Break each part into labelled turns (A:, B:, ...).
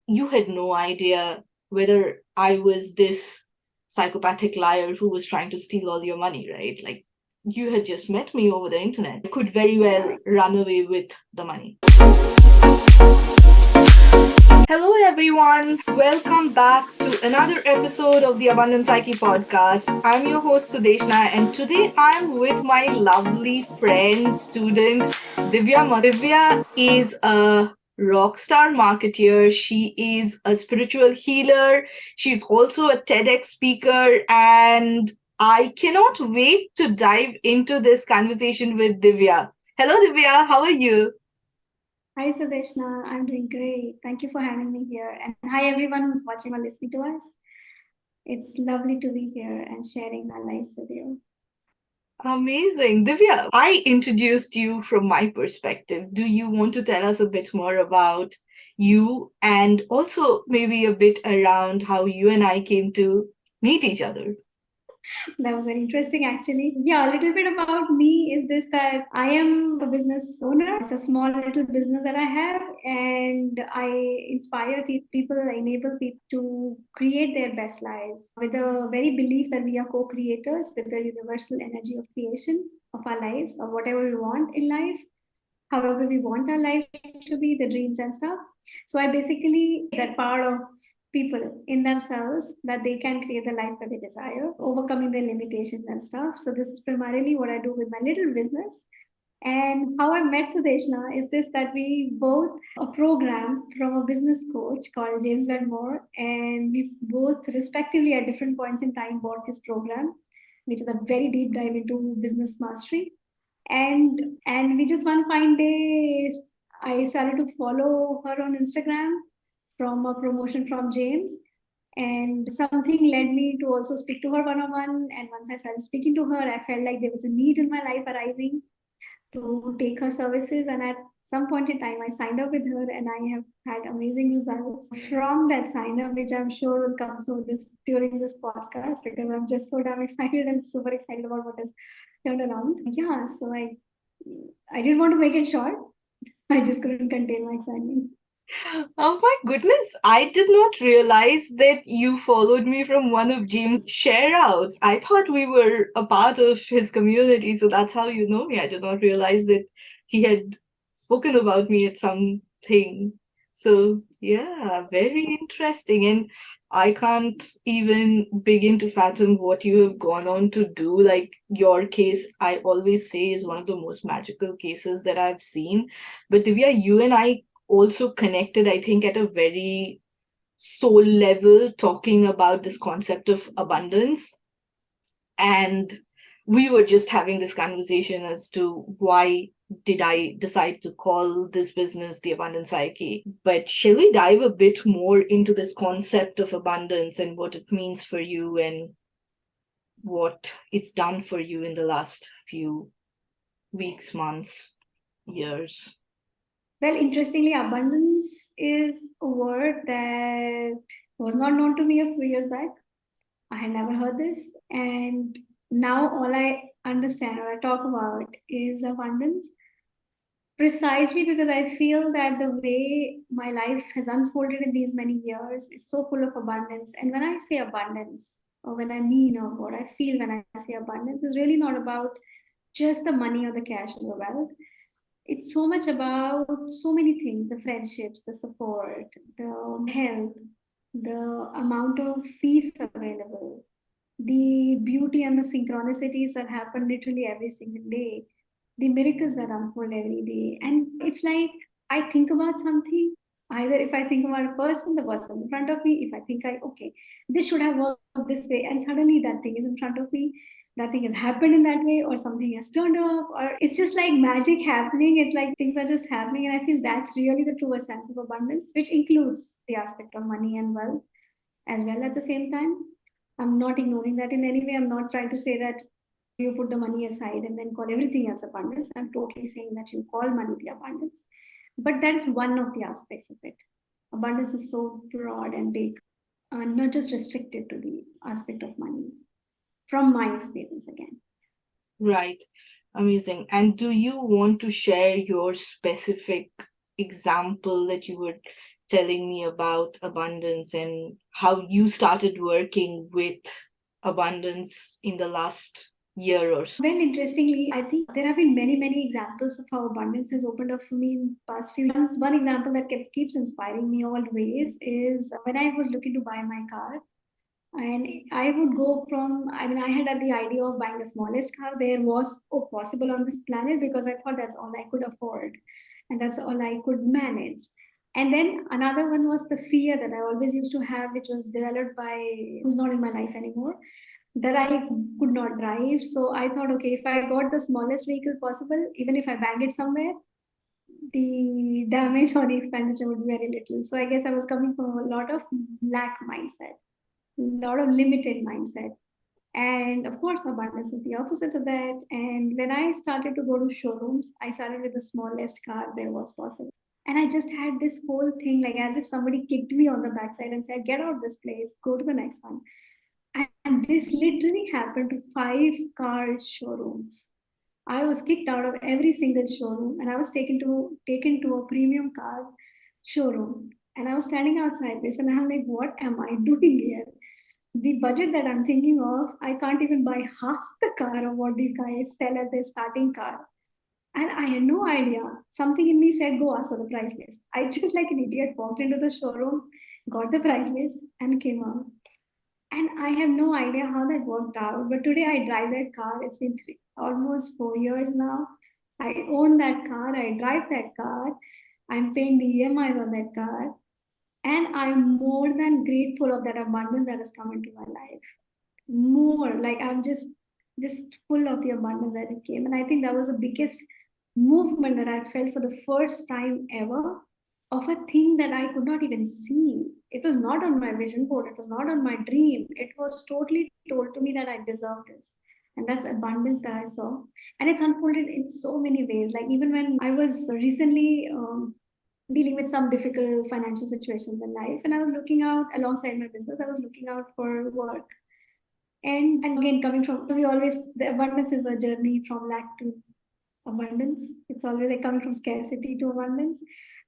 A: you had no idea whether I was this psychopathic liar who was trying to steal all your money, right? Like, you had just met me over the internet. I could very well run away with the money. Hello, everyone. Welcome back to another episode of the Abundance Psyche podcast. I'm your host, Sudeshna, and today I'm with my lovely friend, student, Divya Madhur. Divya is a rock star marketeer. She is a spiritual healer. She's also a TEDx speaker, and I cannot wait to dive into this conversation with Divya. Hello, Divya. How are you?
B: Hi, Sadeshna. I'm doing great. Thank you for having me here. And hi, everyone who's watching or listening to us. It's lovely to be here and sharing our lives with you.
A: Amazing. Divya, I introduced you from my perspective. Do you want to tell us a bit more about you and also maybe a bit around how you and I came to meet each other?
B: That was very interesting, actually. Yeah, a little bit about me is this that I am a business owner. It's a small little business that I have, and I inspire people, enable people to create their best lives with the very belief that we are co creators with the universal energy of creation of our lives, of whatever we want in life, however we want our lives to be, the dreams and stuff. So I basically that part of people in themselves that they can create the life that they desire, overcoming their limitations and stuff. So this is primarily what I do with my little business. And how I met Sudeshna is this that we both a program from a business coach called James Wedmore, and we both respectively at different points in time bought his program, which is a very deep dive into business mastery. And we just one fine day I started to follow her on Instagram from a promotion from James, and something led me to also speak to her one on one. And once I started speaking to her, I felt like there was a need in my life arising to take her services. And at some point in time, I signed up with her, and I have had amazing results from that sign up, which I'm sure will come through this during this podcast because I'm just so damn excited and super excited about what has turned around. Yeah, so I didn't want to make it short. I just couldn't contain my excitement.
A: Oh my goodness, I did not realize that you followed me from one of James' share outs. I thought we were a part of his community, so that's how you know me. I did not realize that he had spoken about me at something. So, yeah, very interesting. And I can't even begin to fathom what you have gone on to do. Like, your case, I always say, is one of the most magical cases that I've seen. But Divya, you and I also connected, I think, at a very soul level, talking about this concept of abundance. And we were just having this conversation as to why did I decide to call this business the Abundance Psyche. But shall we dive a bit more into this concept of abundance and what it means for you and what it's done for you in the last few weeks, months, years?
B: Well, interestingly, abundance is a word that was not known to me a few years back. I had never heard this. And now all I understand or I talk about is abundance precisely because I feel that the way my life has unfolded in these many years is so full of abundance. And when I say abundance, or when I mean or what I feel when I say abundance, is really not about just the money or the cash or the wealth. It's so much about so many things: the friendships, the support, the health, the amount of peace available, the beauty and the synchronicities that happen literally every single day, the miracles that unfold every day. And it's like I think about something, either if I think about a person, the person in front of me, if I think okay, this should have worked this way, and suddenly that thing is in front of me, that thing has happened in that way, or something has turned off, or it's just like magic happening. It's like things are just happening. And I feel that's really the truest sense of abundance, which includes the aspect of money and wealth as well at the same time. I'm not ignoring that in any way. I'm not trying to say that you put the money aside and then call everything else abundance. I'm totally saying that you call money the abundance. But that is one of the aspects of it. Abundance is so broad and big, not just restricted to the aspect of money, from my experience again.
A: Right. Amazing. And do you want to share your specific example that you would telling me about abundance and how you started working with abundance in the last year or so.
B: Well, interestingly, I think there have been many examples of how abundance has opened up for me in past few years. One example that keeps inspiring me always is when I was looking to buy my car. And I would go from, I mean, I had the idea of buying the smallest car there was possible on this planet because I thought that's all I could afford and that's all I could manage. And then another one was the fear that I always used to have, which was developed by who's not in my life anymore, that I could not drive. So I thought, okay, if I got the smallest vehicle possible, even if I bang it somewhere, the damage or the expenditure would be very little. So I guess I was coming from a lot of lack mindset, a lot of limited mindset. And of course, abundance is the opposite of that. And when I started to go to showrooms, I started with the smallest car there was possible. And I just had this whole thing like as if somebody kicked me on the backside and said, get out of this place, go to the next one. And this literally happened to 5 car showrooms. I was kicked out of every single showroom and I was taken to a premium car showroom. And I was standing outside this and I'm like, what am I doing here? The budget that I'm thinking of, I can't even buy half the car of what these guys sell as their starting car. And I had no idea. Something in me said, go ask for the price list. I just like an idiot walked into the showroom, got the price list, and came out. And I have no idea how that worked out. But today I drive that car. It's been almost 4 years now. I own that car. I drive that car. I'm paying the EMIs on that car. And I'm more than grateful of that abundance that has come into my life. More like I'm just full of the abundance that it came. And I think that was the biggest movement that I felt for the first time ever of a thing that I could not even see. It was not on my vision board, it was not on my dream. It was totally told to me that I deserve this. And that's abundance that I saw. And it's unfolded in so many ways. Like even when I was recently dealing with some difficult financial situations in life, and I was looking out alongside my business, I was looking out for work. And again, coming from, we always, the abundance is a journey from lack to abundance. It's always like coming from scarcity to abundance.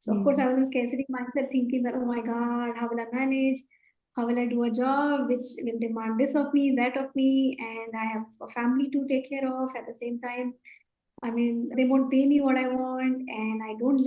B: So of course I was in scarcity mindset thinking that, oh my God, how will I manage? How will I do a job which will demand this of me, that of me, and I have a family to take care of at the same time. I mean, they won't pay me what I want, and I don't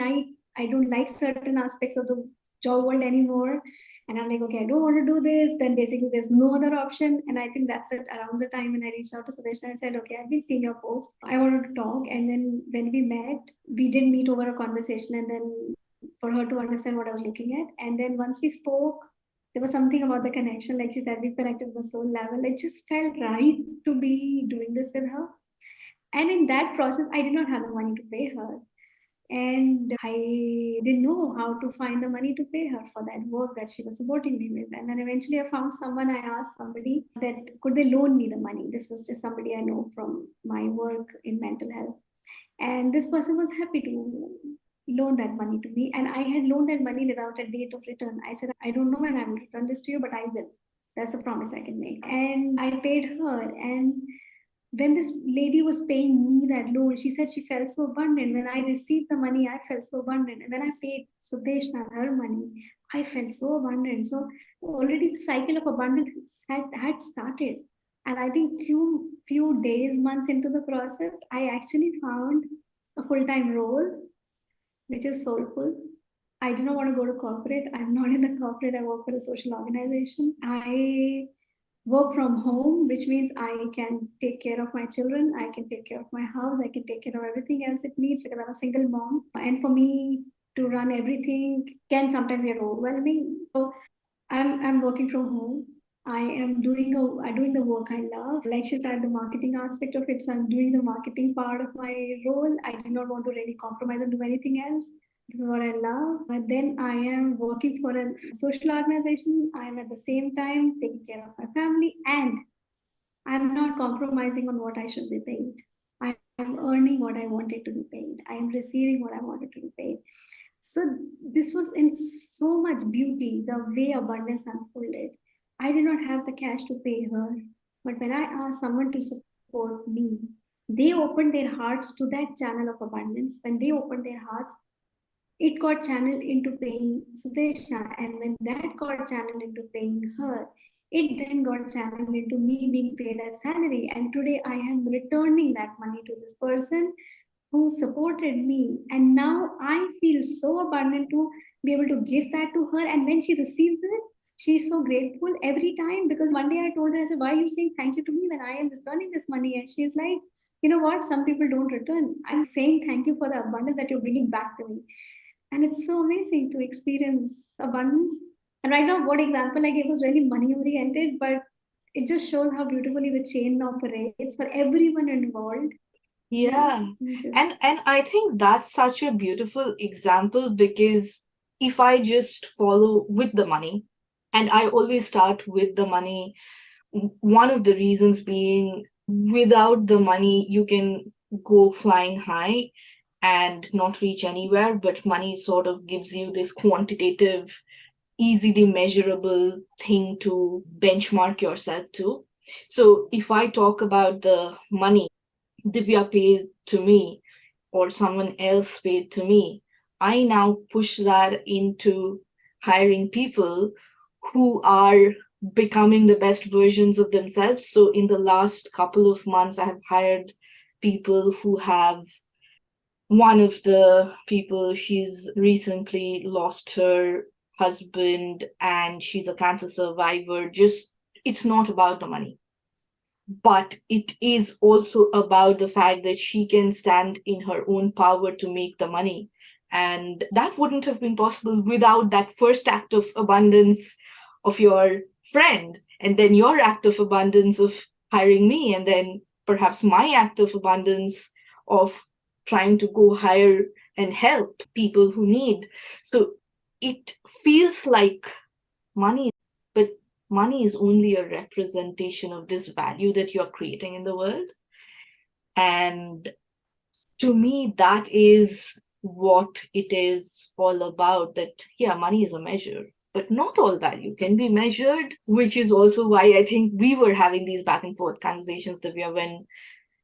B: like certain aspects of the job world anymore. And I'm like, okay, I don't want to do this. Then basically there's no other option. And I think that's it. Around the time when I reached out to Suresh and I said, okay, I've been seeing your post. I wanted to talk. And then when we met, we did meet over a conversation and then for her to understand what I was looking at. And then once we spoke, there was something about the connection. Like she said, we connected on the soul level. It just felt right to be doing this with her. And in that process, I did not have the money to pay her. And I didn't know how to find the money to pay her for that work that she was supporting me with. And then eventually I found someone, I asked somebody that could they loan me the money. This was just somebody I know from my work in mental health. And this person was happy to loan that money to me. And I had loaned that money without a date of return. I said, I don't know when I will return this to you, but I will. That's a promise I can make. And I paid her. And when this lady was paying me that loan, she said she felt so abundant. When I received the money, I felt so abundant. And when I paid Sudeshna her money, I felt so abundant. So already the cycle of abundance had started. And I think few days, months into the process, I actually found a full-time role, which is soulful. I do not want to go to corporate. I'm not in the corporate. I work for a social organization. I work from home, which means I can take care of my children, I can take care of my house, I can take care of everything else it needs because I'm a single mom. And for me to run everything can sometimes get overwhelming. So I'm working from home. I'm doing the work I love. Like she said, the marketing aspect of it. So I'm doing the marketing part of my role. I did not want to really compromise and do anything else. This is what I love. But then I am working for a social organization. I am at the same time taking care of my family and I'm not compromising on what I should be paid. I am earning what I wanted to be paid. I am receiving what I wanted to be paid. So this was in so much beauty, the way abundance unfolded. I did not have the cash to pay her, but when I asked someone to support me, they opened their hearts to that channel of abundance. When they opened their hearts, it got channeled into paying Sudeshna. And when that got channeled into paying her, it then got channeled into me being paid as salary. And today I am returning that money to this person who supported me. And now I feel so abundant to be able to give that to her. And when she receives it, she's so grateful every time. Because one day I told her, I said, why are you saying thank you to me when I am returning this money? And she's like, you know what? Some people don't return. I'm saying thank you for the abundance that you're bringing back to me. And it's so amazing to experience abundance. And right now, what example I gave was really money oriented, but it just shows how beautifully the chain operates for everyone involved.
A: Yeah.
B: Just
A: And I think that's such a beautiful example because if I just follow with the money, and I always start with the money, one of the reasons being without the money, you can go flying high and not reach anywhere, but money sort of gives you this quantitative, easily measurable thing to benchmark yourself to. So if I talk about the money Divya pays to me or someone else paid to me, I now push that into hiring people who are becoming the best versions of themselves. So in the last couple of months, I have hired people who have one of the people, she's recently lost her husband and she's a cancer survivor. Just, it's not about the money, but it is also about the fact that she can stand in her own power to make the money. And that wouldn't have been possible without that first act of abundance of your friend, and then your act of abundance of hiring me, and then perhaps my act of abundance of trying to go hire and help people who need. So it feels like money, but money is only a representation of this value that you're creating in the world. And to me, that is what it is all about. That, yeah, money is a measure, but not all value can be measured, which is also why I think we were having these back and forth conversations, Divya, when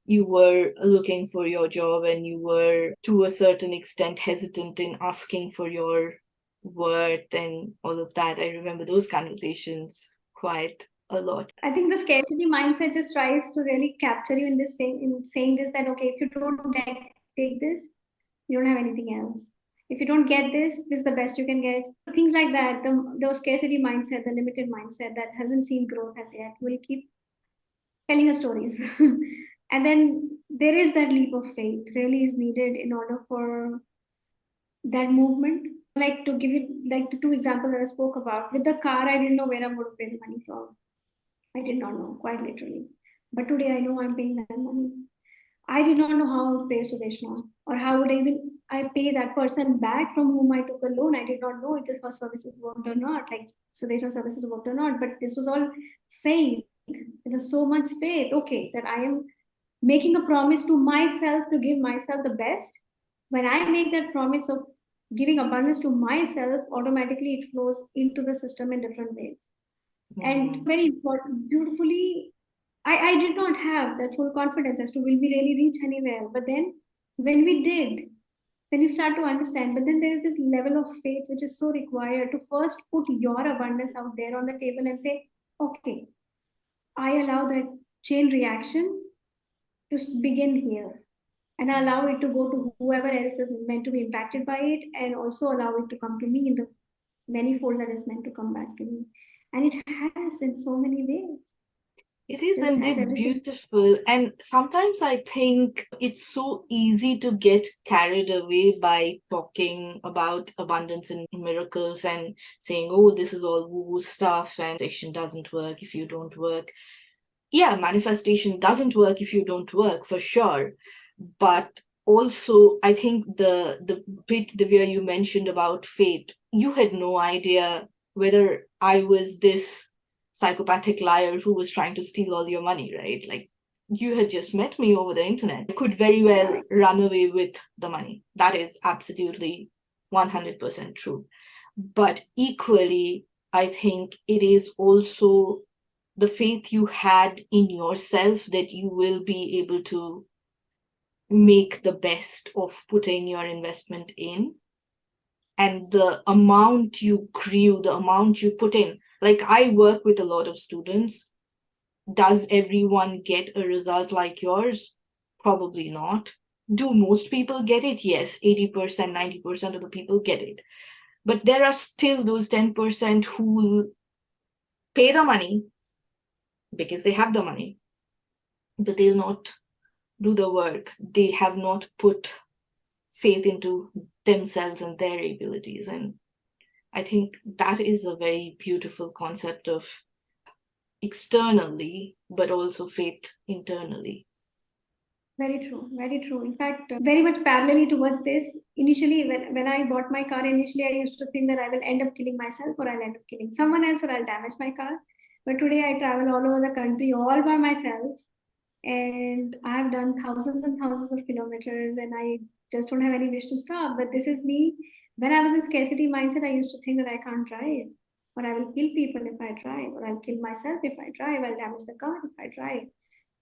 A: you were looking for your job and you were to a certain extent hesitant in asking for your worth and all of that. I remember those conversations quite a lot.
B: I think the scarcity mindset just tries to really capture you in this saying this, that okay, if you don't take this, you don't have anything else. If you don't get this is the best you can get. Things like that. The scarcity mindset, the limited mindset that hasn't seen growth as yet, will keep telling us stories. And then there is that leap of faith really is needed in order for that movement. Like to give you like the two examples that I spoke about. With the car, I didn't know where I'm going to pay the money from. I did not know, quite literally. But today I know I'm paying that money. I did not know how to pay Sudeshna or how would I pay that person back from whom I took a loan. I did not know if her services worked or not, like Sudeshna services worked or not. But this was all faith. There was so much faith. Okay, that I am making a promise to myself to give myself the best. When I make that promise of giving abundance to myself, automatically it flows into the system in different ways. And very important, beautifully, I did not have that full confidence as to will we really reach anywhere. But then when we did, then you start to understand. But then there is this level of faith which is so required to first put your abundance out there on the table and say, okay, I allow that chain reaction to begin here. And I allow it to go to whoever else is meant to be impacted by it, and also allow it to come to me in the many folds that is meant to come back to me. And it has in so many ways.
A: It is
B: Just has
A: indeed
B: everything.
A: beautiful. And sometimes I think it's so easy to get carried away by talking about abundance and miracles and saying, oh, this is all woo woo stuff and manifestation doesn't work if you don't work. Yeah, manifestation doesn't work if you don't work, for sure. But also, I think the bit, the way you mentioned about faith, you had no idea whether I was this psychopathic liar who was trying to steal all your money, right? Like, you had just met me over the internet. I could very well run away with the money. That is absolutely 100% true. But equally, I think it is also the faith you had in yourself that you will be able to make the best of putting your investment in. and the amount you grew, the amount you put in. Like, I work with a lot of students. Does everyone get a result like yours? Probably not. Do most people get it? Yes, 80%, 90% of the people get it. But there are still those 10% who pay the money because they have the money, but they'll not do the work. They have not put faith into themselves and their abilities. And I think that is a very beautiful concept of externally, but also faith internally.
B: Very true, very true. In fact, very much parallelly towards this, initially, when I bought my car, initially I used to think that I will end up killing myself or I'll end up killing someone else or I'll damage my car. But today I travel all over the country all by myself and I've done thousands and thousands of kilometers and I just don't have any wish to stop. But this is me. When I was in scarcity mindset, I used to think that I can't drive or I will kill people if I drive or I'll kill myself if I drive, I'll damage the car if I drive.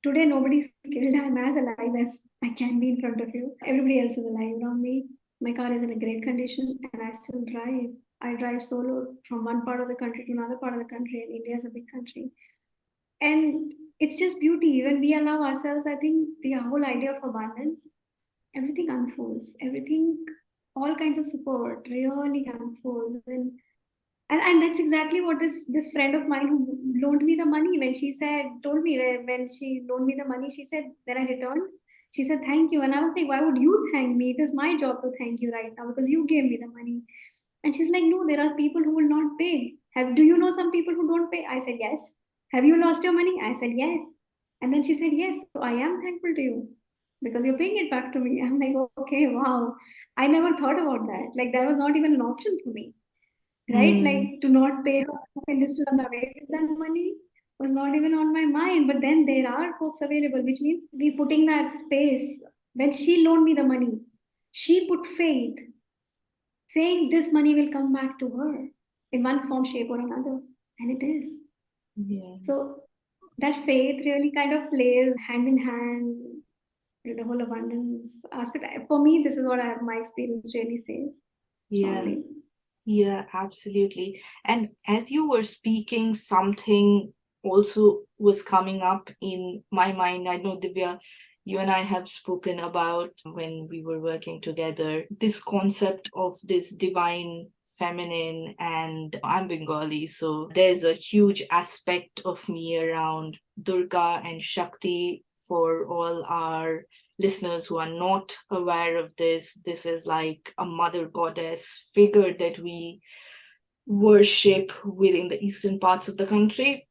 B: Today, nobody's killed. I'm as alive as I can be in front of you. Everybody else is alive around me. My car is in a great condition and I still drive. I drive solo from one part of the country to another part of the country, and India is a big country. And it's just beauty. When we allow ourselves, I think the whole idea of abundance, everything unfolds. Everything, all kinds of support really unfolds. And that's exactly what this friend of mine who loaned me the money, when she said told me, when she loaned me the money, she said, then I returned, she said thank you, and I was like, why would you thank me? It is my job to thank you right now because you gave me the money. And she's like, no, there are people who will not pay. Do you know some people who don't pay? I said yes. Have you lost your money? I said yes. And then she said, yes, so I am thankful to you because you're paying it back to me. I'm like, okay, wow, I never thought about that. Like, that was not even an option for me, right?
A: Mm,
B: Like, to not pay her and just to run away with that money was not even on my mind. But then there are folks available, which means we putting that space. When she loaned me the money, she put faith, saying this money will come back to her in one form, shape, or another, and it is.
A: yeah.
B: So that faith really kind of plays hand in hand with the whole abundance aspect. For me, this is what my experience really says
A: Yeah.
B: strongly.
A: Yeah, absolutely. And as you were speaking, something also was coming up in my mind. I know, Divya, you and I have spoken about when we were working together, this concept of this divine feminine, and I'm Bengali, so there's a huge aspect of me around Durga and Shakti. For all our listeners who are not aware of this, this is like a mother goddess figure that we worship within the eastern parts of the country.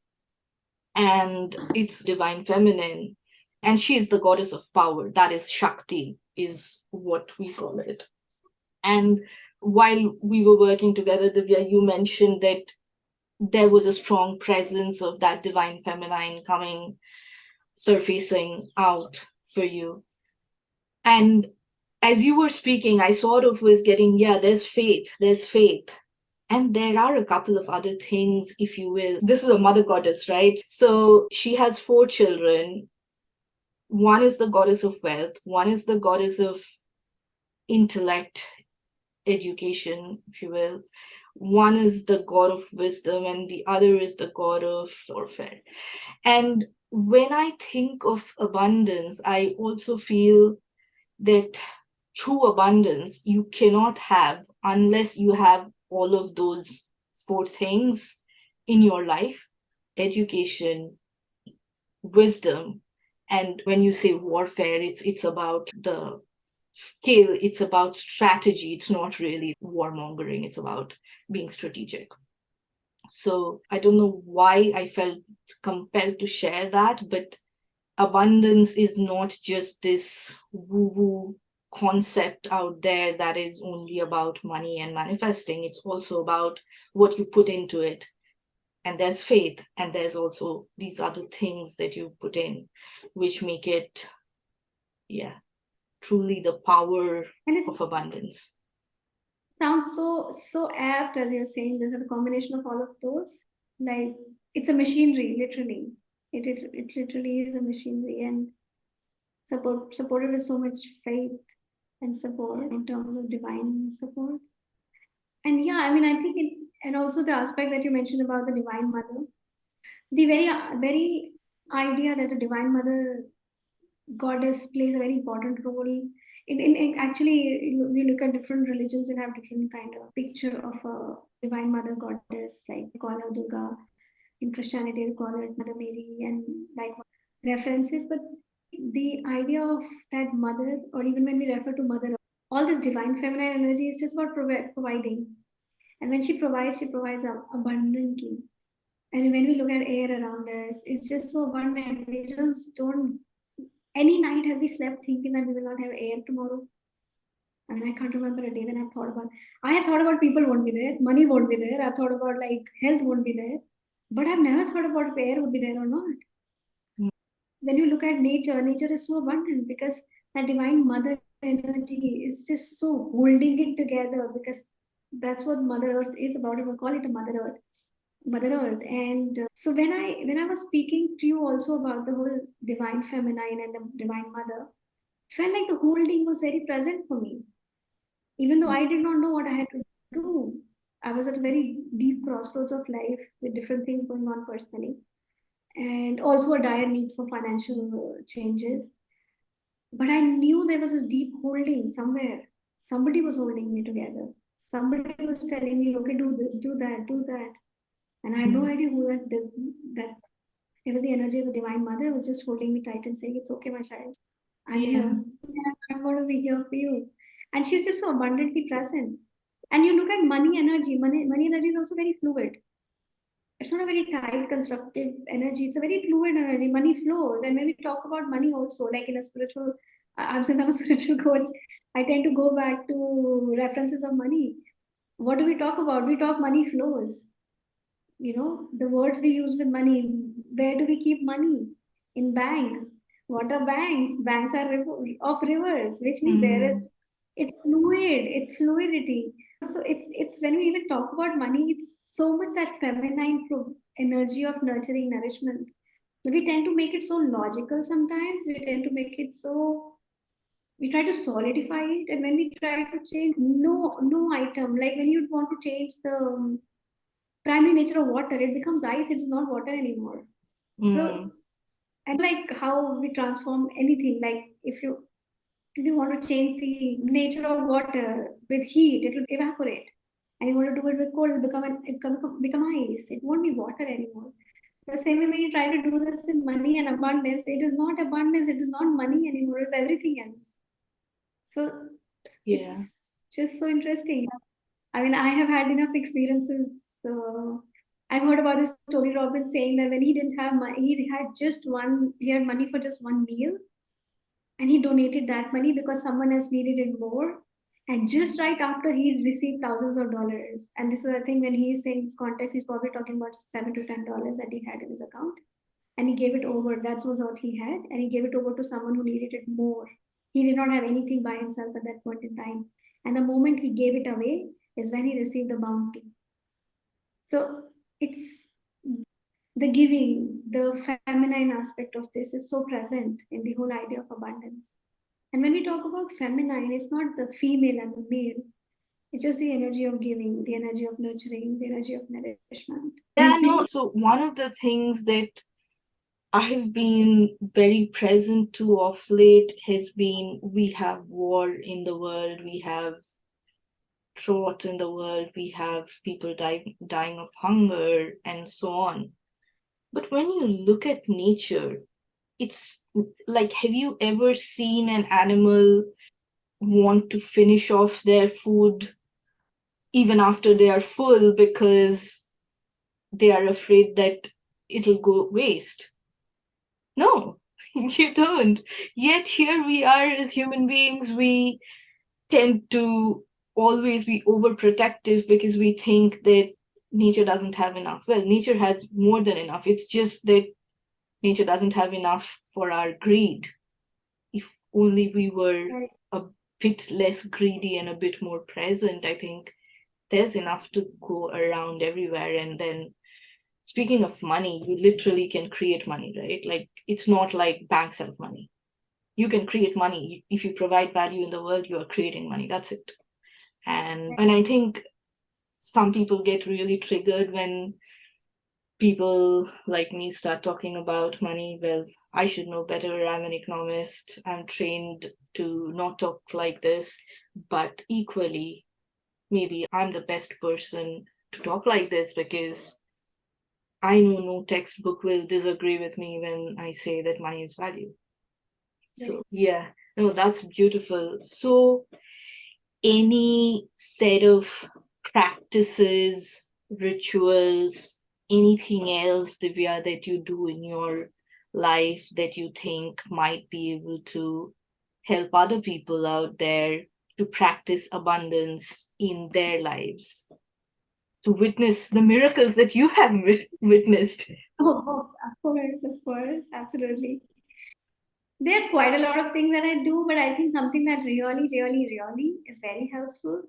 A: And it's divine feminine. And she is the goddess of power. That is Shakti, is what we call it. And while we were working together, Divya, you mentioned that there was a strong presence of that divine feminine coming, surfacing out for you. And as you were speaking, I sort of was getting, yeah, there's faith, there's faith. And there are a couple of other things, if you will. This is a mother goddess, right? So she has four children. One is the goddess of wealth, one is the goddess of intellect, education, if you will. One is the god of wisdom, and the other is the god of warfare. And when I think of abundance, I also feel that true abundance you cannot have unless you have all of those four things in your life: education, wisdom, and when you say warfare, it's about the skill, it's about strategy. It's not really warmongering, it's about being strategic. So I don't know why I felt compelled to share that, but abundance is not just this woo woo concept out there that is only about money and manifesting. It's also about what you put into it. And there's faith, and there's also these other things that you put in, which make it, yeah, truly the power
B: And it
A: of abundance.
B: sounds so apt as you're saying. This is a combination of all of those. Like, it's a machinery, literally. It literally is a machinery, and supported with so much faith and support in terms of divine support. And yeah, I mean, I think it, and also the aspect that you mentioned about the Divine Mother, the very idea that the Divine Mother goddess plays a very important role in actually we look at different religions and have different kind of picture of a divine mother goddess, like they call her Durga. In Christianity they call her Mother Mary, and like references. But the idea of that mother, or even when we refer to mother, all this divine feminine energy is just about providing. And when she provides abundantly. And when we look at air around us, it's just so abundant. We just don't. Any night have we slept thinking that we will not have air tomorrow? I mean, I can't remember a day when I've thought about. I have thought about people won't be there, money won't be there. I've thought about like health won't be there, but I've never thought about if air would be there or not. When you look at nature, nature is so abundant because that divine mother energy is just so holding it together, because that's what Mother Earth is about. If I call it a Mother Earth, Mother Earth. And so when I was speaking to you also about the whole divine feminine and the divine mother, felt like the holding was very present for me, even though I did not know what I had to do. I was at a very deep crossroads of life with different things going on personally, and also a dire need for financial changes. But I knew there was this deep holding somewhere. Somebody was holding me together. Somebody was telling me, okay, do this, do that, do that. And I had no idea who that did, that it was the energy of the Divine Mother who was just holding me tight and saying, it's okay, my child. I'm here. Yeah, I'm going to be here for you. And she's just so abundantly present. And you look at money energy. Money energy is also very fluid. It's not a very tight, constructive energy. It's a very fluid energy. Money flows. And when we talk about money also, like in a spiritual, since I'm a spiritual coach, I tend to go back to references of money. What do we talk about? We talk money flows. The words we use with money. Where do we keep money? In banks. What are banks? Banks are of rivers, which means it's fluid, it's fluidity. So it's when we even talk about money, it's so much that feminine energy of nurturing nourishment. We tend to make it so logical sometimes. We tend to make it so, we try to solidify it, and when we try to change, no item, like when you want to change the primary nature of water, it becomes ice, it is not water anymore. So, and like how we transform anything, like if you want to change the nature of water with heat, it will evaporate. And you want to do it with cold, become ice. It won't be water anymore. The same way when you try to do this with money and abundance, it is not abundance, it is not money anymore, it's everything else. So it's just so interesting. I mean, I have had enough experiences. I've heard about this Tony Robbins saying that when he didn't have money, he had money for just one meal, and he donated that money because someone else needed it more. And just right after, he received thousands of dollars. And this is, I think, when he's saying this context, he's probably talking about $7 to $10 that he had in his account, and he gave it over. That was what he had, and he gave it over to someone who needed it more. He did not have anything by himself at that point in time. And the moment he gave it away is when he received the bounty. So it's the giving, the feminine aspect of this is so present in the whole idea of abundance. And when we talk about feminine, it's not the female and the male. It's just the energy of giving, the energy of nurturing, the energy of nourishment.
A: Yeah, no. So one of the things that I've been very present to of late has been, we have war in the world, we have drought in the world, we have people dying of hunger, and so on. But when you look at nature, it's like, have you ever seen an animal want to finish off their food even after they are full because they are afraid that it'll go waste? No, you don't. Yet here we are as human beings, we tend to always be overprotective because we think that nature doesn't have enough. Well, nature has more than enough. It's just that nature doesn't have enough for our greed. If only we were a bit less greedy and a bit more present, I think there's enough to go around everywhere. And then, speaking of money, you literally can create money, right? Like, it's not like banks have money. You can create money. If you provide value in the world, you are creating money. That's it. And I think some people get really triggered when people like me start talking about money. Well, I should know better. I'm an economist. I'm trained to not talk like this. But equally, maybe I'm the best person to talk like this because I know no textbook will disagree with me when I say that money is value. So,
B: Right.
A: yeah, no, that's beautiful. So, any set of practices, rituals, anything else, Divya, that you do in your life that you think might be able to help other people out there to practice abundance in their lives, to witness the miracles that you have witnessed?
B: Oh, of course, absolutely. There are quite a lot of things that I do, but I think something that really, really, really is very helpful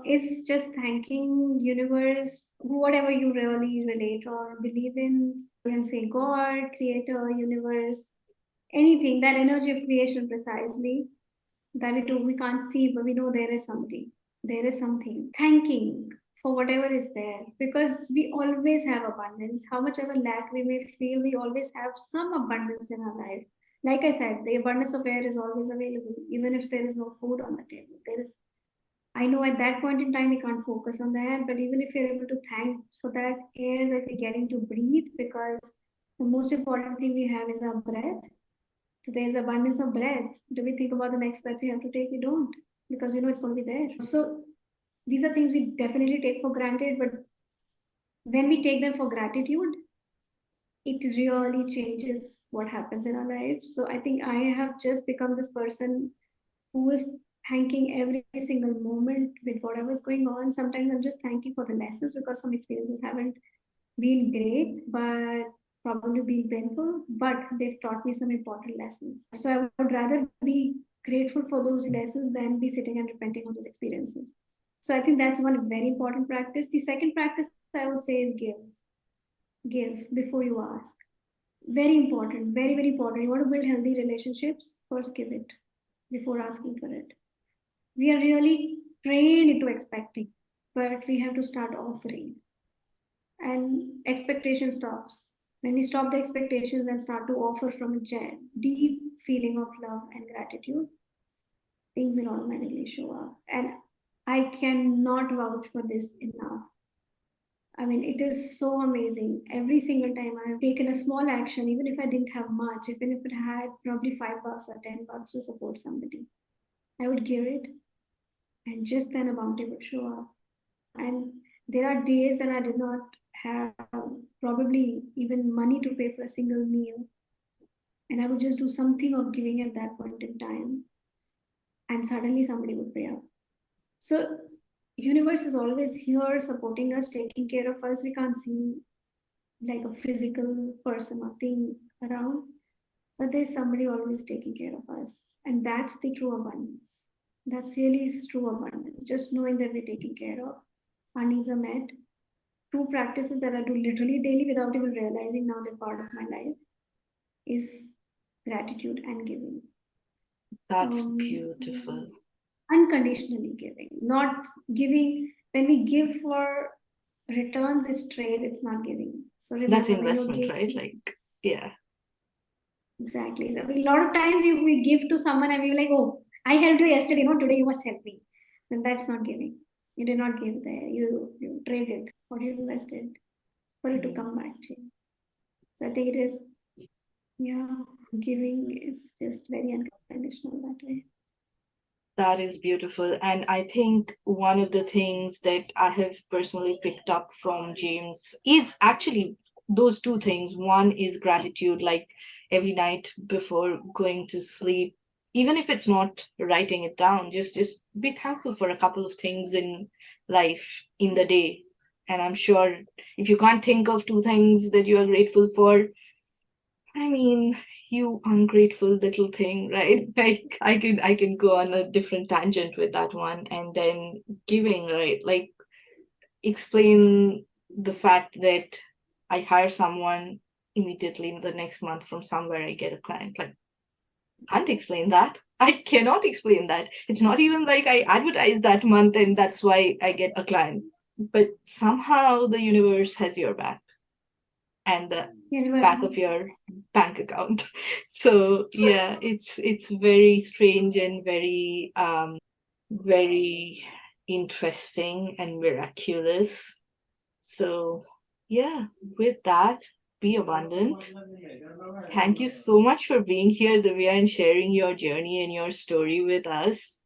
B: is just thanking universe, whatever you really relate or believe in. You can say God, creator, universe, anything, that energy of creation precisely that we can't see, but we know there is something. There is something. Thanking for whatever is there because we always have abundance. How much ever lack we may feel, we always have some abundance in our life. Like I said, the abundance of air is always available, even if there is no food on the table. There is, I know at that point in time we can't focus on that, but even if you're able to thank for that air that we're getting to breathe, because the most important thing we have is our breath. So there's abundance of breath. Do we think about the next breath we have to take? We don't, because you know it's going to be there. So these are things we definitely take for granted, but when we take them for gratitude, it really changes what happens in our life. So I think I have just become this person who is thanking every single moment with whatever's going on. Sometimes I'm just thanking for the lessons because some experiences haven't been great, but probably been painful, but they've taught me some important lessons. So I would rather be grateful for those lessons than be sitting and repenting on those experiences. So I think that's one very important practice. The second practice I would say is give. Give before you ask. Very important, very, very important. You want to build healthy relationships, first give it before asking for it. We are really trained into expecting, but we have to start offering. And expectation stops. When we stop the expectations and start to offer from a deep feeling of love and gratitude, things will automatically show up. And I cannot vouch for this enough. I mean, it is so amazing. Every single time I have taken a small action, even if I didn't have much, even if it had probably $5 or $10 to support somebody, I would give it, and just then a bounty would show up. And there are days that I did not have probably even money to pay for a single meal. And I would just do something of giving at that point in time. And suddenly somebody would pay up. So universe is always here supporting us, taking care of us. We can't see like a physical person or thing around, but there's somebody always taking care of us. And that's the true abundance. That's really is true abundance. Just knowing that we're taken care of, our needs are met. Two practices that I do literally daily without even realizing now they're part of my life is gratitude and giving.
A: That's
B: Um,
A: beautiful.
B: Unconditionally giving, not giving. When we give for returns, it's trade, it's not giving. So
A: That's
B: remember, when you're
A: investment,
B: giving,
A: right? Like, yeah.
B: exactly. A lot of times we give to someone and we're like, oh, I helped you yesterday, no, today you must help me. Then that's not giving. You did not give there. You traded or you invested for it to
A: Mhm.
B: come back to you. So I think it is, yeah, giving is just very unconditional that way.
A: That is beautiful. And I think one of the things that I have personally picked up from James is actually those two things. One is gratitude, like every night before going to sleep, even if it's not writing it down, just be thankful for a couple of things in life in the day. And I'm sure if you can't think of two things that you are grateful for, I mean, you ungrateful little thing, right? Like I can go on a different tangent with that one. And then giving, right? Like explain the fact that I hire someone immediately in the next month from somewhere I get a client. Like can't explain that. I cannot explain that. It's not even like I advertise that month and that's why I get a client. but somehow the universe has your back and the back of your bank account. So yeah, it's very strange and very interesting and miraculous. So yeah, with that, be abundant. Thank you so much for being here, Divya, and sharing your journey and your story with us.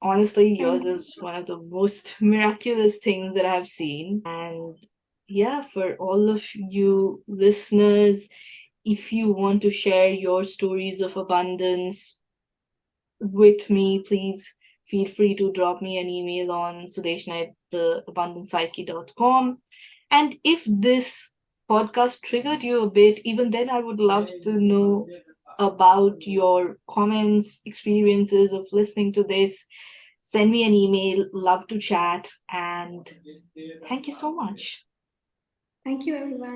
A: Honestly,
B: Thank
A: yours is one of the most miraculous things that I've seen. And yeah, for all of you listeners, if you want to share your stories of abundance with me, please feel free to drop me an email on sudeshna at theabundancepsyche.com. And if this podcast triggered you a bit, even then, I would love to know about your comments, experiences of listening to this. Send me an email, love to chat, and thank you so much.
B: Thank you, everyone.